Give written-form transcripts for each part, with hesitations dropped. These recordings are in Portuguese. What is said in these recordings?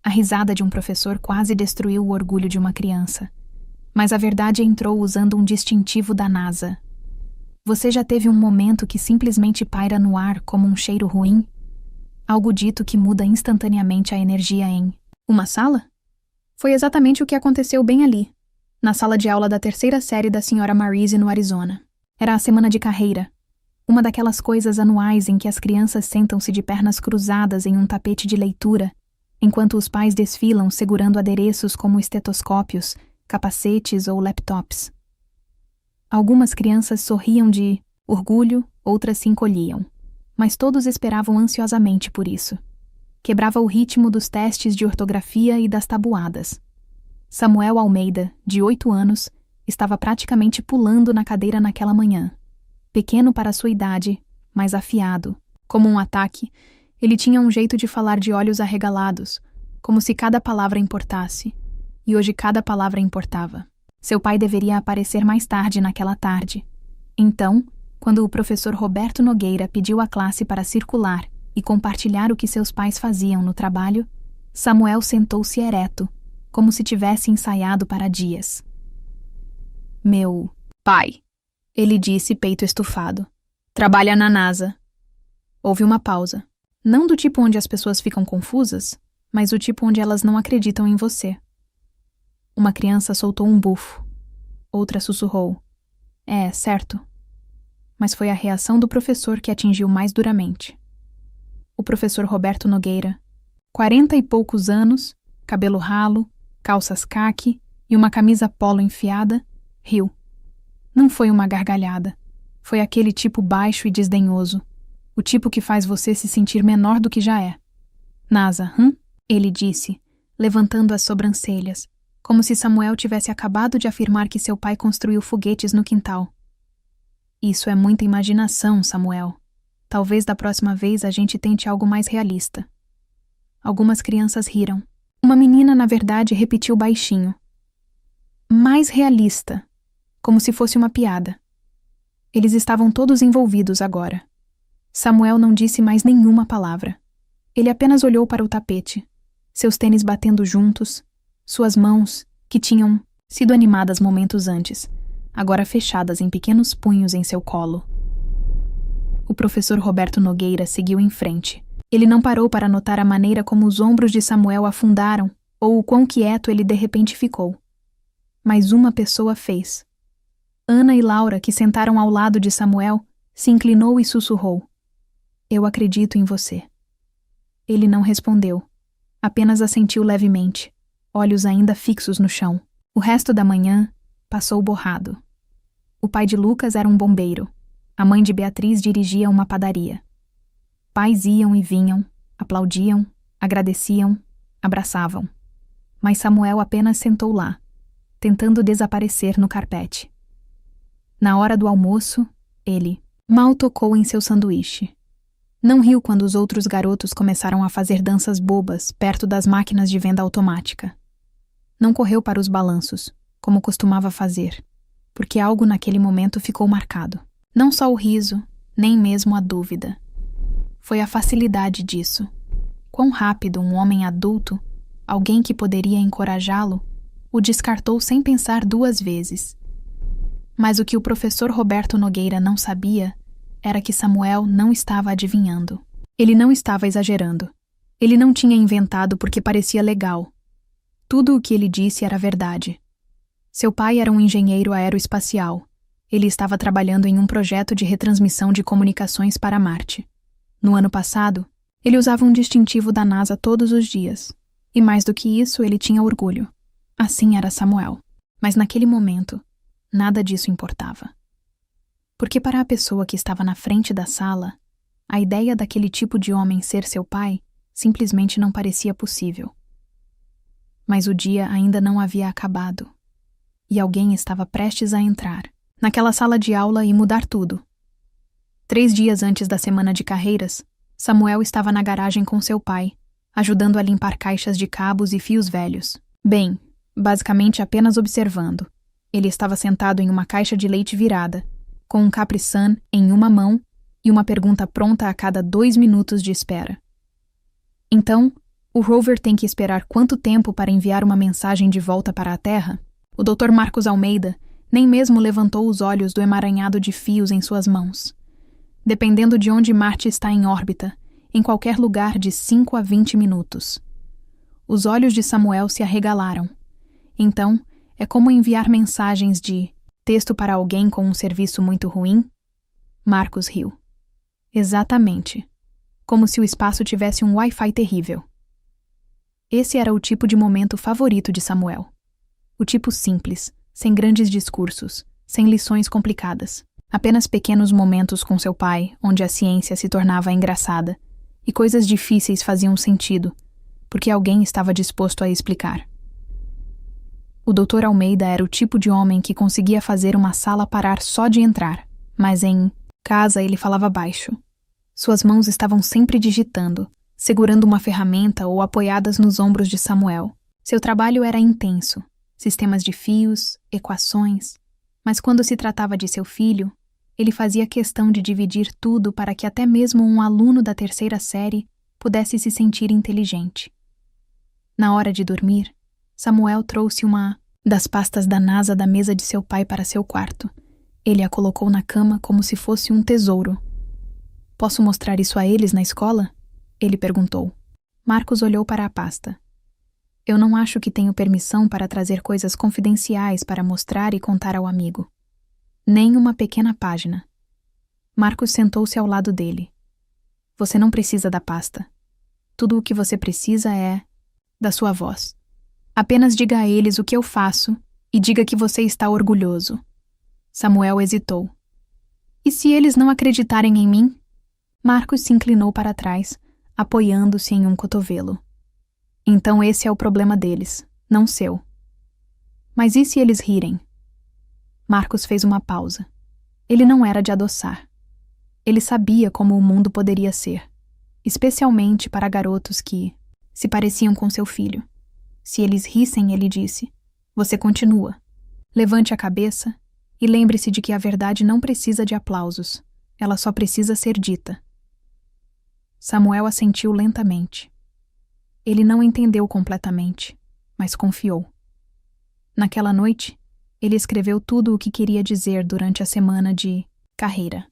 A risada de um professor quase destruiu o orgulho de uma criança. Mas a verdade entrou usando um distintivo da NASA. Você já teve um momento que simplesmente paira no ar como um cheiro ruim? Algo dito que muda instantaneamente a energia em uma sala? Foi exatamente o que aconteceu bem ali, na sala de aula da 3ª série da Sra. Marise, no Arizona. Era a semana de carreira, uma daquelas coisas anuais em que as crianças sentam-se de pernas cruzadas em um tapete de leitura, enquanto os pais desfilam segurando adereços como estetoscópios, capacetes ou laptops. Algumas crianças sorriam de orgulho, outras se encolhiam, mas todos esperavam ansiosamente por isso. Quebrava o ritmo dos testes de ortografia e das tabuadas. Samuel Almeida, de 8 anos, estava praticamente pulando na cadeira naquela manhã. Pequeno para sua idade, mas afiado. Como um ataque, ele tinha um jeito de falar de olhos arregalados, como se cada palavra importasse. E hoje cada palavra importava. Seu pai deveria aparecer mais tarde naquela tarde. Então, quando o professor Roberto Nogueira pediu à classe para circular e compartilhar o que seus pais faziam no trabalho, Samuel sentou-se ereto, como se tivesse ensaiado para dias. Meu pai, ele disse, peito estufado, trabalha na NASA. Houve uma pausa. Não do tipo onde as pessoas ficam confusas, mas do tipo onde elas não acreditam em você. Uma criança soltou um bufo. Outra sussurrou. É, certo. Mas foi a reação do professor que atingiu mais duramente. O professor Roberto Nogueira, 40 e poucos anos, cabelo ralo, calças caque e uma camisa polo enfiada, riu. Não foi uma gargalhada. Foi aquele tipo baixo e desdenhoso. O tipo que faz você se sentir menor do que já é. NASA, ele disse, levantando as sobrancelhas, como se Samuel tivesse acabado de afirmar que seu pai construiu foguetes no quintal. Isso é muita imaginação, Samuel. Talvez da próxima vez a gente tente algo mais realista. Algumas crianças riram. Uma menina, na verdade, repetiu baixinho. Mais realista, como se fosse uma piada. Eles estavam todos envolvidos agora. Samuel não disse mais nenhuma palavra. Ele apenas olhou para o tapete, seus tênis batendo juntos, suas mãos, que tinham sido animadas momentos antes, agora fechadas em pequenos punhos em seu colo. O professor Roberto Nogueira seguiu em frente. Ele não parou para notar a maneira como os ombros de Samuel afundaram ou o quão quieto ele de repente ficou. Mas uma pessoa fez. Ana e Laura, que sentaram ao lado de Samuel, se inclinou e sussurrou. Eu acredito em você. Ele não respondeu. Apenas assentiu levemente, olhos ainda fixos no chão. O resto da manhã passou borrado. O pai de Lucas era um bombeiro. A mãe de Beatriz dirigia uma padaria. Pais iam e vinham, aplaudiam, agradeciam, abraçavam. Mas Samuel apenas sentou lá, tentando desaparecer no carpete. Na hora do almoço, ele mal tocou em seu sanduíche. Não riu quando os outros garotos começaram a fazer danças bobas perto das máquinas de venda automática. Não correu para os balanços, como costumava fazer, porque algo naquele momento ficou marcado. Não só o riso, nem mesmo a dúvida. Foi a facilidade disso. Quão rápido um homem adulto, alguém que poderia encorajá-lo, o descartou sem pensar 2 vezes. Mas o que o professor Roberto Nogueira não sabia era que Samuel não estava adivinhando. Ele não estava exagerando. Ele não tinha inventado porque parecia legal. Tudo o que ele disse era verdade. Seu pai era um engenheiro aeroespacial. Ele estava trabalhando em um projeto de retransmissão de comunicações para Marte. No ano passado, ele usava um distintivo da NASA todos os dias. E mais do que isso, ele tinha orgulho. Assim era Samuel. Mas naquele momento, nada disso importava. Porque para a pessoa que estava na frente da sala, a ideia daquele tipo de homem ser seu pai simplesmente não parecia possível. Mas o dia ainda não havia acabado. E alguém estava prestes a entrar naquela sala de aula e mudar tudo. 3 dias antes da semana de carreiras, Samuel estava na garagem com seu pai, ajudando a limpar caixas de cabos e fios velhos. Bem, basicamente apenas observando. Ele estava sentado em uma caixa de leite virada, com um Capri Sun em uma mão e uma pergunta pronta a cada 2 minutos de espera. Então, O rover tem que esperar quanto tempo para enviar uma mensagem de volta para a Terra? O Dr. Marcos Almeida nem mesmo levantou os olhos do emaranhado de fios em suas mãos. Dependendo de onde Marte está em órbita, em qualquer lugar de 5 a 20 minutos. Os olhos de Samuel se arregalaram. Então, é como enviar mensagens de texto para alguém com um serviço muito ruim? Marcos riu. Exatamente. Como se o espaço tivesse um Wi-Fi terrível. Esse era o tipo de momento favorito de Samuel. O tipo simples, sem grandes discursos, sem lições complicadas. Apenas pequenos momentos com seu pai, onde a ciência se tornava engraçada, e coisas difíceis faziam sentido, porque alguém estava disposto a explicar. O Dr. Almeida era o tipo de homem que conseguia fazer uma sala parar só de entrar, mas em casa ele falava baixo. Suas mãos estavam sempre digitando, segurando uma ferramenta ou apoiadas nos ombros de Samuel. Seu trabalho era intenso, sistemas de fios, equações, mas quando se tratava de seu filho, ele fazia questão de dividir tudo para que até mesmo um aluno da 3ª série pudesse se sentir inteligente. Na hora de dormir, Samuel trouxe uma das pastas da NASA da mesa de seu pai para seu quarto. Ele a colocou na cama como se fosse um tesouro. "Posso mostrar isso a eles na escola?" ele perguntou. Marcos olhou para a pasta. "Eu não acho que tenho permissão para trazer coisas confidenciais para mostrar e contar ao amigo. Nem uma pequena página." Marcos sentou-se ao lado dele. "Você não precisa da pasta. Tudo o que você precisa é da sua voz. Apenas diga a eles o que eu faço e diga que você está orgulhoso." Samuel hesitou. "E se eles não acreditarem em mim?" Marcos se inclinou para trás, apoiando-se em um cotovelo. "Então esse é o problema deles, não seu." "Mas e se eles rirem?" Marcos fez uma pausa. Ele não era de adoçar. Ele sabia como o mundo poderia ser, especialmente para garotos que se pareciam com seu filho. Se eles rissem, ele disse, "Você continua. Levante a cabeça e lembre-se de que a verdade não precisa de aplausos. Ela só precisa ser dita." Samuel assentiu lentamente. Ele não entendeu completamente, mas confiou. Naquela noite, ele escreveu tudo o que queria dizer durante a semana de carreira.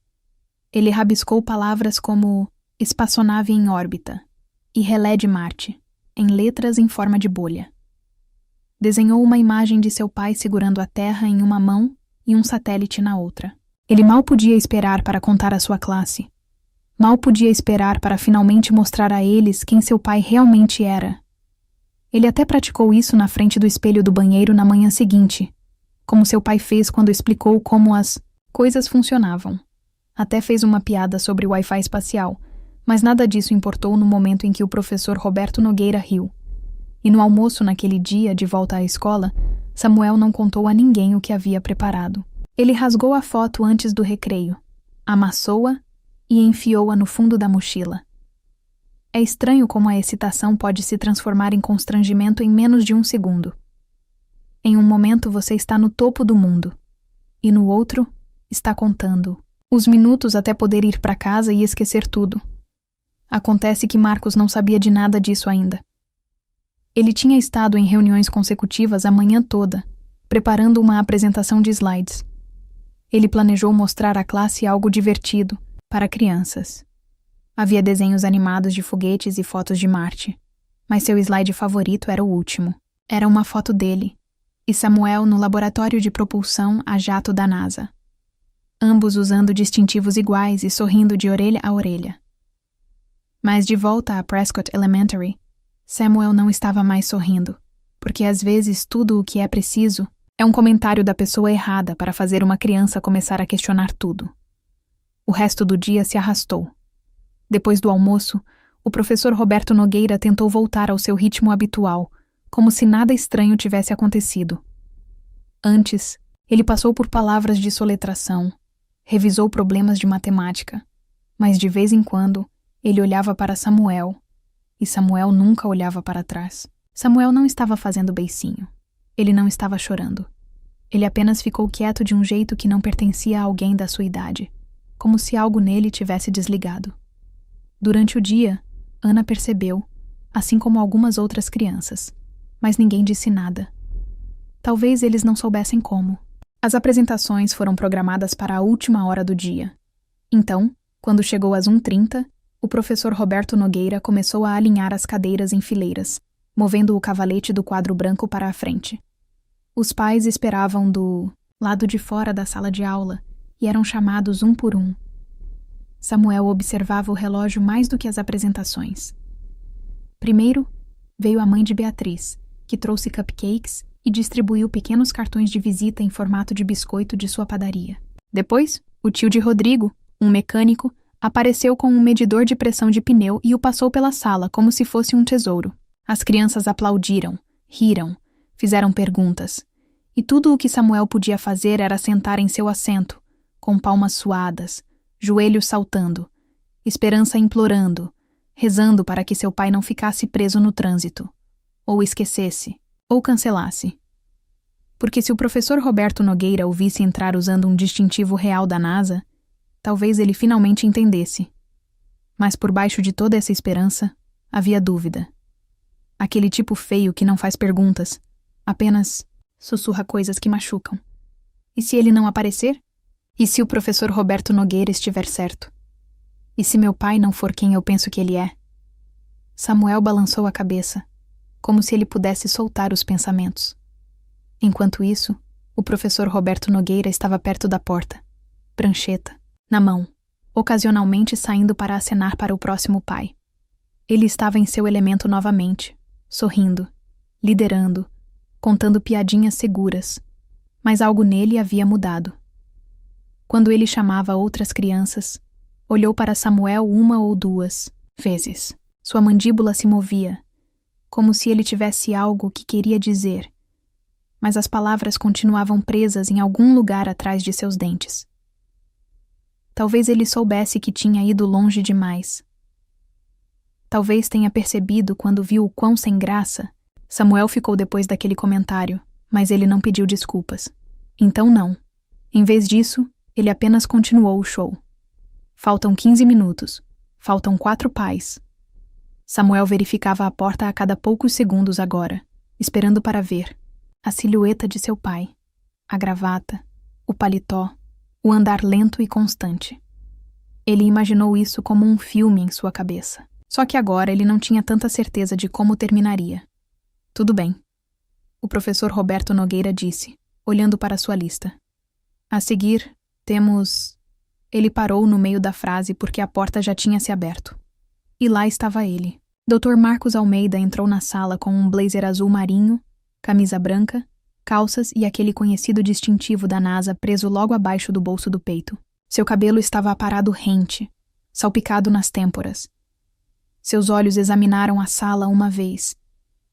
Ele rabiscou palavras como espaçonave em órbita e relé de Marte, em letras em forma de bolha. Desenhou uma imagem de seu pai segurando a Terra em uma mão e um satélite na outra. Ele mal podia esperar para contar à sua classe. Mal podia esperar para finalmente mostrar a eles quem seu pai realmente era. Ele até praticou isso na frente do espelho do banheiro na manhã seguinte, como seu pai fez quando explicou como as coisas funcionavam. Até fez uma piada sobre o Wi-Fi espacial, mas nada disso importou no momento em que o professor Roberto Nogueira riu. E no almoço naquele dia, de volta à escola, Samuel não contou a ninguém o que havia preparado. Ele rasgou a foto antes do recreio, amassou-a e enfiou-a no fundo da mochila. É estranho como a excitação pode se transformar em constrangimento em menos de um segundo. Em um momento você está no topo do mundo, e no outro está contando os minutos até poder ir para casa e esquecer tudo. Acontece que Marcos não sabia de nada disso ainda. Ele tinha estado em reuniões consecutivas a manhã toda, preparando uma apresentação de slides. Ele planejou mostrar à classe algo divertido, para crianças. Havia desenhos animados de foguetes e fotos de Marte, mas seu slide favorito era o último. Era uma foto dele e Samuel no laboratório de propulsão a jato da NASA. Ambos usando distintivos iguais e sorrindo de orelha a orelha. Mas de volta a Prescott Elementary, Samuel não estava mais sorrindo, porque às vezes tudo o que é preciso é um comentário da pessoa errada para fazer uma criança começar a questionar tudo. O resto do dia se arrastou. Depois do almoço, o professor Roberto Nogueira tentou voltar ao seu ritmo habitual, como se nada estranho tivesse acontecido. Antes, ele passou por palavras de soletração, revisou problemas de matemática, mas de vez em quando ele olhava para Samuel, e Samuel nunca olhava para trás. Samuel não estava fazendo beicinho. Ele não estava chorando. Ele apenas ficou quieto de um jeito que não pertencia a alguém da sua idade, como se algo nele tivesse desligado. Durante o dia, Ana percebeu, assim como algumas outras crianças, mas ninguém disse nada. Talvez eles não soubessem como. As apresentações foram programadas para a última hora do dia. Então, quando chegou às 1h30, o professor Roberto Nogueira começou a alinhar as cadeiras em fileiras, movendo o cavalete do quadro branco para a frente. Os pais esperavam do lado de fora da sala de aula e eram chamados um por um. Samuel observava o relógio mais do que as apresentações. Primeiro, veio a mãe de Beatriz, que trouxe cupcakes e distribuiu pequenos cartões de visita em formato de biscoito de sua padaria. Depois, o tio de Rodrigo, um mecânico, apareceu com um medidor de pressão de pneu e o passou pela sala como se fosse um tesouro. As crianças aplaudiram, riram, fizeram perguntas. E tudo o que Samuel podia fazer era sentar em seu assento, com palmas suadas, joelhos saltando, esperança implorando, rezando para que seu pai não ficasse preso no trânsito, ou esquecesse, ou cancelasse. Porque se o professor Roberto Nogueira o visse entrar usando um distintivo real da NASA, talvez ele finalmente entendesse. Mas por baixo de toda essa esperança, havia dúvida. Aquele tipo feio que não faz perguntas, apenas sussurra coisas que machucam. E se ele não aparecer? E se o professor Roberto Nogueira estiver certo? E se meu pai não for quem eu penso que ele é? Samuel balançou a cabeça, como se ele pudesse soltar os pensamentos. Enquanto isso, o professor Roberto Nogueira estava perto da porta, prancheta, na mão, ocasionalmente saindo para acenar para o próximo pai. Ele estava em seu elemento novamente, sorrindo, liderando, contando piadinhas seguras, mas algo nele havia mudado. Quando ele chamava outras crianças, olhou para Samuel 1 ou 2 vezes. Sua mandíbula se movia, como se ele tivesse algo que queria dizer, mas as palavras continuavam presas em algum lugar atrás de seus dentes. Talvez ele soubesse que tinha ido longe demais. Talvez tenha percebido quando viu o quão sem graça Samuel ficou depois daquele comentário, mas ele não pediu desculpas. Então não. Em vez disso, ele apenas continuou o show. Faltam 15 minutos. Faltam 4 pais. Samuel verificava a porta a cada poucos segundos agora, esperando para ver a silhueta de seu pai, a gravata, o paletó, o andar lento e constante. Ele imaginou isso como um filme em sua cabeça. Só que agora ele não tinha tanta certeza de como terminaria. Tudo bem. O professor Roberto Nogueira disse, olhando para sua lista. A seguir, temos... Ele parou no meio da frase porque a porta já tinha se aberto. E lá estava ele. Dr. Marcos Almeida entrou na sala com um blazer azul marinho, camisa branca, calças e aquele conhecido distintivo da NASA preso logo abaixo do bolso do peito. Seu cabelo estava aparado rente, salpicado nas têmporas. Seus olhos examinaram a sala uma vez,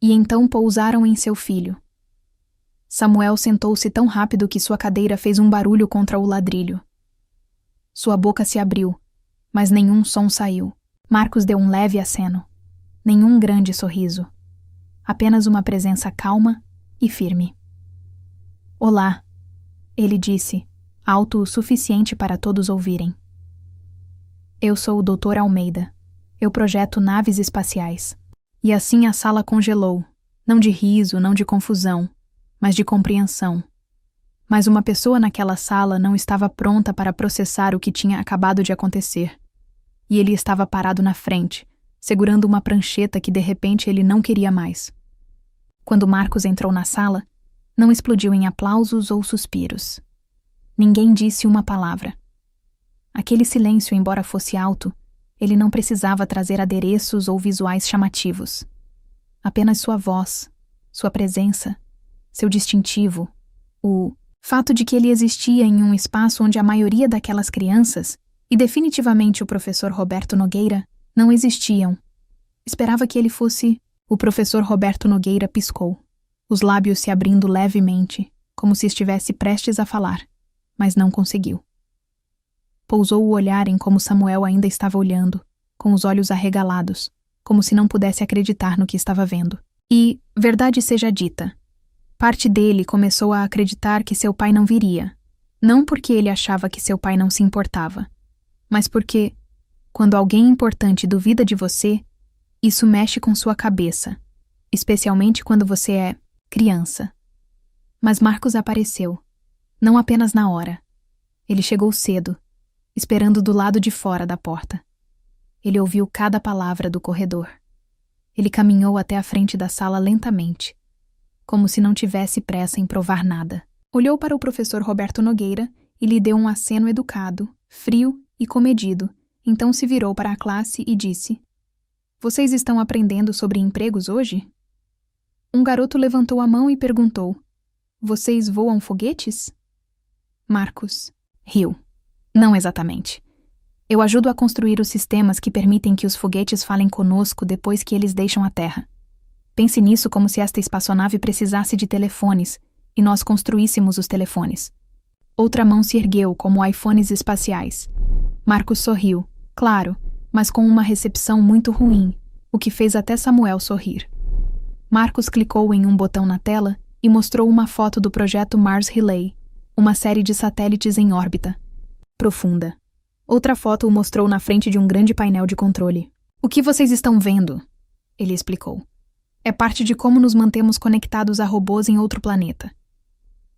e então pousaram em seu filho. Samuel sentou-se tão rápido que sua cadeira fez um barulho contra o ladrilho. Sua boca se abriu, mas nenhum som saiu. Marcos deu um leve aceno. Nenhum grande sorriso. Apenas uma presença calma e firme. Olá, ele disse, alto o suficiente para todos ouvirem. Eu sou o Dr. Almeida. Eu projeto naves espaciais. E assim a sala congelou, não de riso, não de confusão, mas de compreensão. Mas uma pessoa naquela sala não estava pronta para processar o que tinha acabado de acontecer. E ele estava parado na frente, segurando uma prancheta que de repente ele não queria mais. Quando Marcos entrou na sala, não explodiu em aplausos ou suspiros. Ninguém disse uma palavra. Aquele silêncio, embora fosse alto, ele não precisava trazer adereços ou visuais chamativos. Apenas sua voz, sua presença, seu distintivo, o fato de que ele existia em um espaço onde a maioria daquelas crianças, e definitivamente o professor Roberto Nogueira, não existiam. Esperava que ele fosse... O professor Roberto Nogueira piscou, os lábios se abrindo levemente, como se estivesse prestes a falar, mas não conseguiu. Pousou o olhar em como Samuel ainda estava olhando, com os olhos arregalados, como se não pudesse acreditar no que estava vendo. E, verdade seja dita, parte dele começou a acreditar que seu pai não viria, não porque ele achava que seu pai não se importava, mas porque, quando alguém importante duvida de você, Isso mexe com sua cabeça, especialmente quando você é criança. Mas Marcos apareceu, não apenas na hora. Ele chegou cedo, esperando do lado de fora da porta. Ele ouviu cada palavra do corredor. Ele caminhou até a frente da sala lentamente, como se não tivesse pressa em provar nada. Olhou para o professor Roberto Nogueira e lhe deu um aceno educado, frio e comedido. Então se virou para a classe e disse: "Vocês estão aprendendo sobre empregos hoje?" Um garoto levantou a mão e perguntou: "Vocês voam foguetes?" Marcos riu. "Não exatamente. Eu ajudo a construir os sistemas que permitem que os foguetes falem conosco depois que eles deixam a Terra. Pense nisso como se esta espaçonave precisasse de telefones e nós construíssemos os telefones." Outra mão se ergueu como iPhones espaciais. Marcos sorriu, claro, mas com uma recepção muito ruim, o que fez até Samuel sorrir. Marcos clicou em um botão na tela e mostrou uma foto do projeto Mars Relay, uma série de satélites em órbita profunda. Outra foto o mostrou na frente de um grande painel de controle. "O que vocês estão vendo?" ele explicou. "É parte de como nos mantemos conectados a robôs em outro planeta.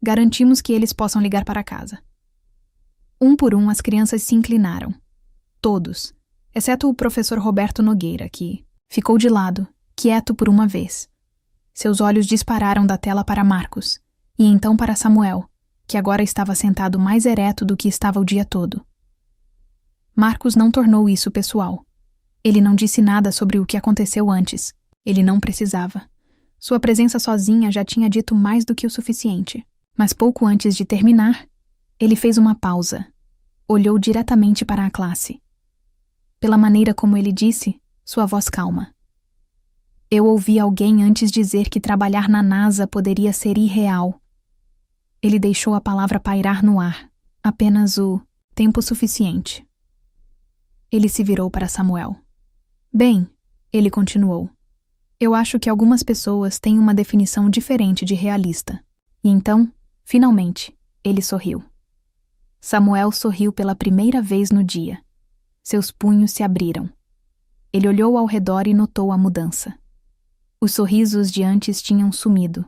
Garantimos que eles possam ligar para casa." Um por um, as crianças se inclinaram. Todos, exceto o professor Roberto Nogueira, que ficou de lado, quieto por uma vez. Seus olhos dispararam da tela para Marcos, e então para Samuel, que agora estava sentado mais ereto do que estava o dia todo. Marcos não tornou isso pessoal. Ele não disse nada sobre o que aconteceu antes. Ele não precisava. Sua presença sozinha já tinha dito mais do que o suficiente. Mas pouco antes de terminar, ele fez uma pausa. Olhou diretamente para a classe. Pela maneira como ele disse, sua voz calma: "Eu ouvi alguém antes dizer que trabalhar na NASA poderia ser irreal." Ele deixou a palavra pairar no ar, apenas o tempo suficiente. Ele se virou para Samuel. "Bem", ele continuou, "eu acho que algumas pessoas têm uma definição diferente de realista." E então, finalmente, ele sorriu. Samuel sorriu pela primeira vez no dia. Seus punhos se abriram. Ele olhou ao redor e notou a mudança. Os sorrisos de antes tinham sumido.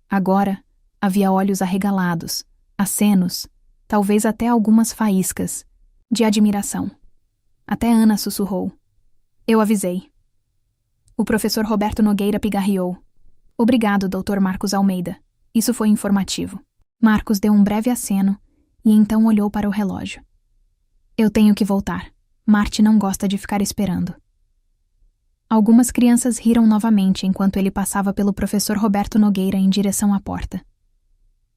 Agora, havia olhos arregalados, acenos, talvez até algumas faíscas, de admiração. Até Ana sussurrou: "Eu avisei." O professor Roberto Nogueira pigarreou: "Obrigado, Dr. Marcos Almeida. Isso foi informativo." Marcos deu um breve aceno e então olhou para o relógio. "Eu tenho que voltar. Marty não gosta de ficar esperando." Algumas crianças riram novamente enquanto ele passava pelo professor Roberto Nogueira em direção à porta.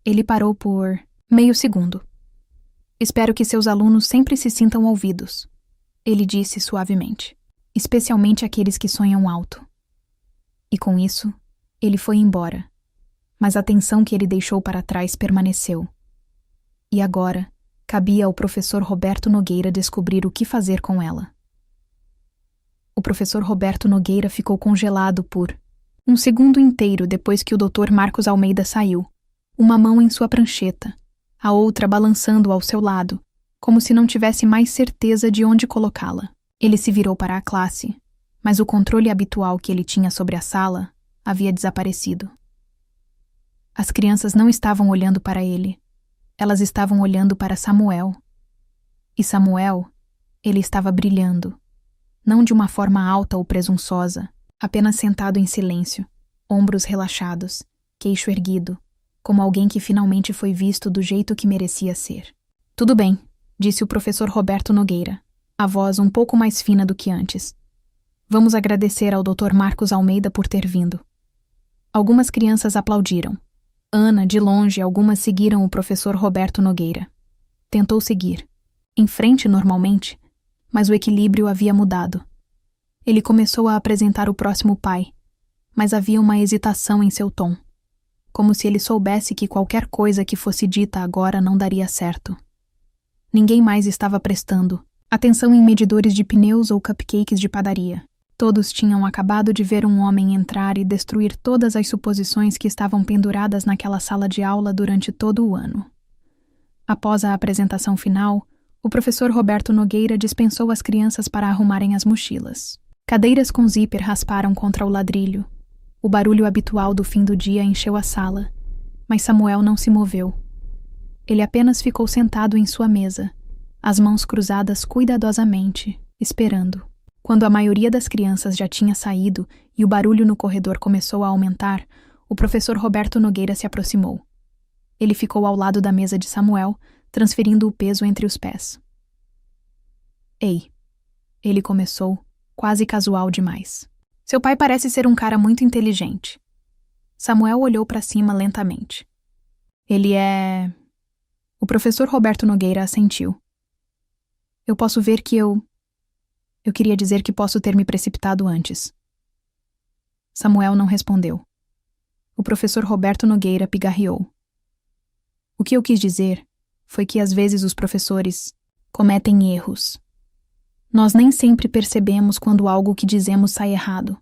Ele parou por meio segundo. "Espero que seus alunos sempre se sintam ouvidos", ele disse suavemente, "especialmente aqueles que sonham alto." E com isso, ele foi embora, mas a tensão que ele deixou para trás permaneceu. E agora, cabia ao professor Roberto Nogueira descobrir o que fazer com ela. O professor Roberto Nogueira ficou congelado por um segundo inteiro depois que o Dr. Marcos Almeida saiu, uma mão em sua prancheta, a outra balançando ao seu lado, como se não tivesse mais certeza de onde colocá-la. Ele se virou para a classe, mas o controle habitual que ele tinha sobre a sala havia desaparecido. As crianças não estavam olhando para ele. Elas estavam olhando para Samuel. E Samuel, ele estava brilhando. Não de uma forma alta ou presunçosa, apenas sentado em silêncio, ombros relaxados, queixo erguido, como alguém que finalmente foi visto do jeito que merecia ser. "Tudo bem", disse o professor Roberto Nogueira, a voz um pouco mais fina do que antes. "Vamos agradecer ao Dr. Marcos Almeida por ter vindo." Algumas crianças aplaudiram. Ana, de longe, algumas seguiram o professor Roberto Nogueira. Tentou seguir, em frente normalmente, mas o equilíbrio havia mudado. Ele começou a apresentar o próximo pai, mas havia uma hesitação em seu tom, como se ele soubesse que qualquer coisa que fosse dita agora não daria certo. Ninguém mais estava prestando atenção em medidores de pneus ou cupcakes de padaria. Todos tinham acabado de ver um homem entrar e destruir todas as suposições que estavam penduradas naquela sala de aula durante todo o ano. Após a apresentação final, o professor Roberto Nogueira dispensou as crianças para arrumarem as mochilas. Cadeiras com zíper rasparam contra o ladrilho. O barulho habitual do fim do dia encheu a sala, mas Samuel não se moveu. Ele apenas ficou sentado em sua mesa, as mãos cruzadas cuidadosamente, esperando. Quando a maioria das crianças já tinha saído e o barulho no corredor começou a aumentar, o professor Roberto Nogueira se aproximou. Ele ficou ao lado da mesa de Samuel, transferindo o peso entre os pés. Ei, ele começou, quase casual demais. Seu pai parece ser um cara muito inteligente. Samuel olhou para cima lentamente. Ele é... O professor Roberto Nogueira assentiu. Eu posso ver que Eu queria dizer que posso ter me precipitado antes. Samuel não respondeu. O professor Roberto Nogueira pigarreou. O que eu quis dizer foi que às vezes os professores cometem erros. Nós nem sempre percebemos quando algo que dizemos sai errado.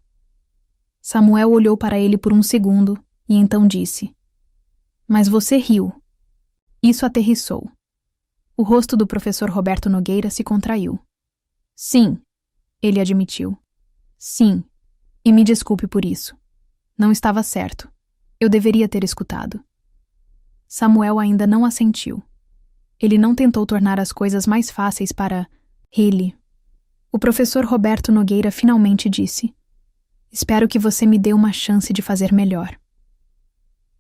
Samuel olhou para ele por um segundo e então disse: Mas você riu. Isso aterrissou. O rosto do professor Roberto Nogueira se contraiu. Sim, ele admitiu. Sim, e me desculpe por isso. Não estava certo. Eu deveria ter escutado. Samuel ainda não assentiu. Ele não tentou tornar as coisas mais fáceis para ele. O professor Roberto Nogueira finalmente disse: Espero que você me dê uma chance de fazer melhor.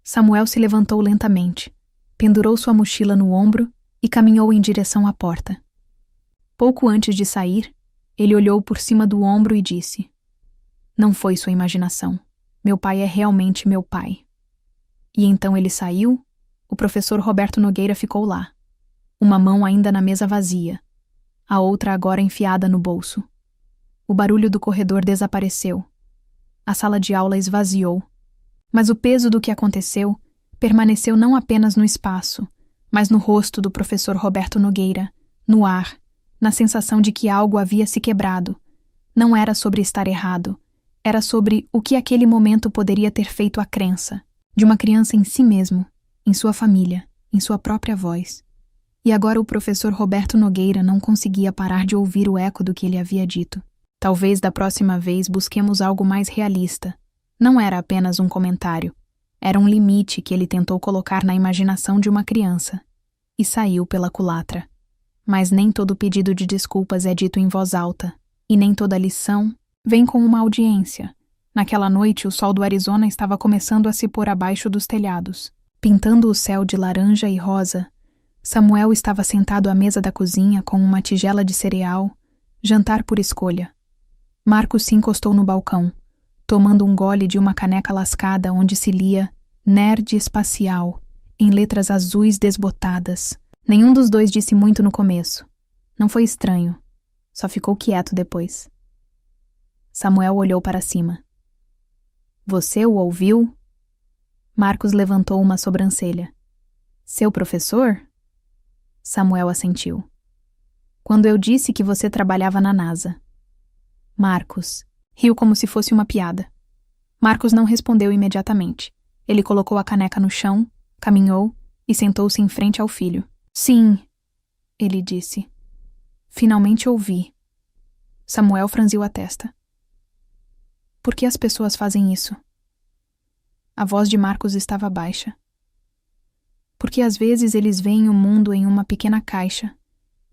Samuel se levantou lentamente, pendurou sua mochila no ombro e caminhou em direção à porta. Pouco antes de sair, ele olhou por cima do ombro e disse: Não foi sua imaginação. Meu pai é realmente meu pai. E então ele saiu. O professor Roberto Nogueira ficou lá, uma mão ainda na mesa vazia, a outra agora enfiada no bolso. O barulho do corredor desapareceu. A sala de aula esvaziou. Mas o peso do que aconteceu permaneceu não apenas no espaço, mas no rosto do professor Roberto Nogueira, no ar, na sensação de que algo havia se quebrado. Não era sobre estar errado, era sobre o que aquele momento poderia ter feito à crença, de uma criança em si mesmo, em sua família, em sua própria voz. E agora o professor Roberto Nogueira não conseguia parar de ouvir o eco do que ele havia dito. Talvez da próxima vez busquemos algo mais realista. Não era apenas um comentário. Era um limite que ele tentou colocar na imaginação de uma criança. E saiu pela culatra. Mas nem todo pedido de desculpas é dito em voz alta. E nem toda lição vem com uma audiência. Naquela noite, o sol do Arizona estava começando a se pôr abaixo dos telhados, pintando o céu de laranja e rosa. Samuel estava sentado à mesa da cozinha com uma tigela de cereal, jantar por escolha. Marcos se encostou no balcão, tomando um gole de uma caneca lascada onde se lia Nerd Espacial, em letras azuis desbotadas. Nenhum dos dois disse muito no começo. Não foi estranho. Só ficou quieto depois. Samuel olhou para cima. Você o ouviu? Marcos levantou uma sobrancelha. Seu professor? Samuel assentiu. Quando eu disse que você trabalhava na NASA. Marcos riu como se fosse uma piada. Marcos não respondeu imediatamente. Ele colocou a caneca no chão, caminhou e sentou-se em frente ao filho. Sim, ele disse. Finalmente ouvi. Samuel franziu a testa. Por que as pessoas fazem isso? A voz de Marcos estava baixa. Porque às vezes eles veem o mundo em uma pequena caixa,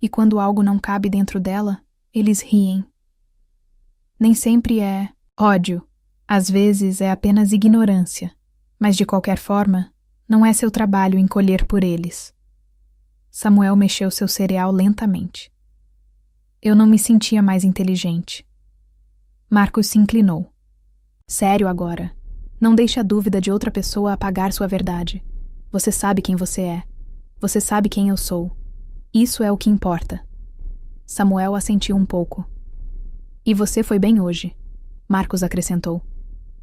e quando algo não cabe dentro dela, eles riem. Nem sempre é ódio, às vezes é apenas ignorância, mas de qualquer forma, não é seu trabalho encolher por eles. Samuel mexeu seu cereal lentamente. Eu não me sentia mais inteligente. Marcos se inclinou. Sério agora. Não deixe a dúvida de outra pessoa apagar sua verdade. Você sabe quem você é. Você sabe quem eu sou. Isso é o que importa. Samuel assentiu um pouco. E você foi bem hoje, Marcos acrescentou.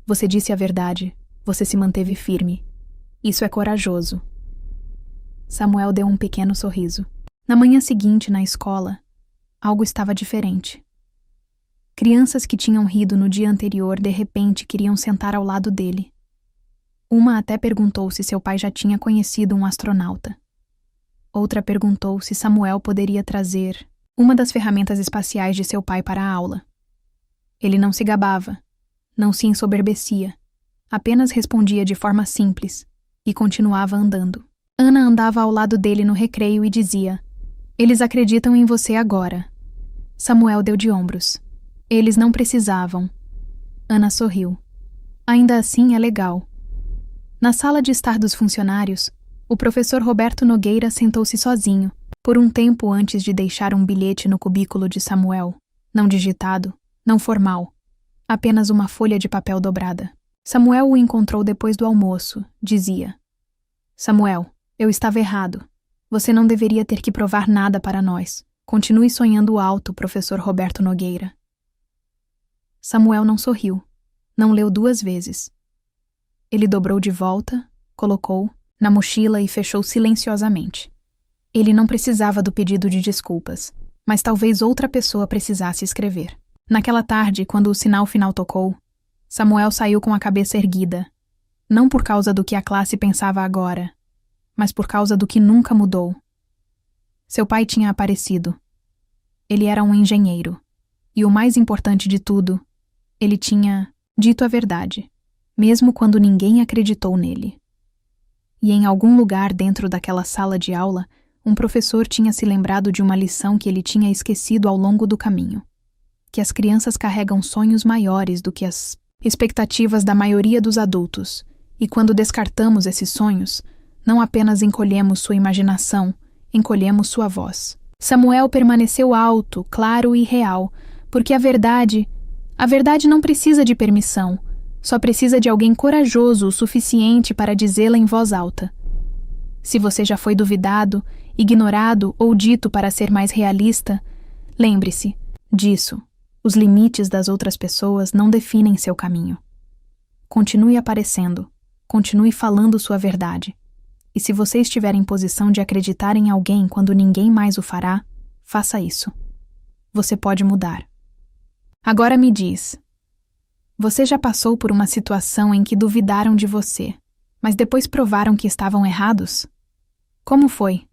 Você disse a verdade. Você se manteve firme. Isso é corajoso. Samuel deu um pequeno sorriso. Na manhã seguinte, na escola, algo estava diferente. Crianças que tinham rido no dia anterior de repente queriam sentar ao lado dele. Uma até perguntou se seu pai já tinha conhecido um astronauta. Outra perguntou se Samuel poderia trazer uma das ferramentas espaciais de seu pai para a aula. Ele não se gabava, não se ensoberbecia, apenas respondia de forma simples e continuava andando. Ana andava ao lado dele no recreio e dizia: "Eles acreditam em você agora." Samuel deu de ombros. "Eles não precisavam." Ana sorriu. "Ainda assim é legal." Na sala de estar dos funcionários, o professor Roberto Nogueira sentou-se sozinho, por um tempo antes de deixar um bilhete no cubículo de Samuel, não digitado, não formal, apenas uma folha de papel dobrada. Samuel o encontrou depois do almoço. Dizia: "Samuel, eu estava errado. Você não deveria ter que provar nada para nós. Continue sonhando alto, professor Roberto Nogueira." Samuel não sorriu. Não leu 2 vezes. Ele dobrou de volta, colocou na mochila e fechou silenciosamente. Ele não precisava do pedido de desculpas, mas talvez outra pessoa precisasse escrever. Naquela tarde, quando o sinal final tocou, Samuel saiu com a cabeça erguida, não por causa do que a classe pensava agora, mas por causa do que nunca mudou. Seu pai tinha aparecido. Ele era um engenheiro. E o mais importante de tudo, ele tinha dito a verdade, mesmo quando ninguém acreditou nele. E em algum lugar dentro daquela sala de aula, um professor tinha se lembrado de uma lição que ele tinha esquecido ao longo do caminho: que as crianças carregam sonhos maiores do que as expectativas da maioria dos adultos, e quando descartamos esses sonhos, não apenas encolhemos sua imaginação, encolhemos sua voz. Samuel permaneceu alto, claro e real, porque a verdade não precisa de permissão, só precisa de alguém corajoso o suficiente para dizê-la em voz alta. Se você já foi duvidado, ignorado ou dito para ser mais realista, lembre-se disso. Os limites das outras pessoas não definem seu caminho. Continue aparecendo, continue falando sua verdade. E se você estiver em posição de acreditar em alguém quando ninguém mais o fará, faça isso. Você pode mudar. Agora me diz, você já passou por uma situação em que duvidaram de você, mas depois provaram que estavam errados? Como foi?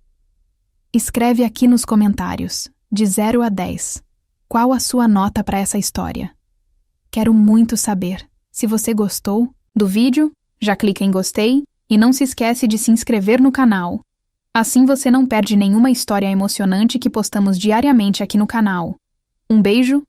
Escreve aqui nos comentários, de 0 a 10. Qual a sua nota para essa história? Quero muito saber. Se você gostou do vídeo, já clica em gostei e não se esquece de se inscrever no canal. Assim você não perde nenhuma história emocionante que postamos diariamente aqui no canal. Um beijo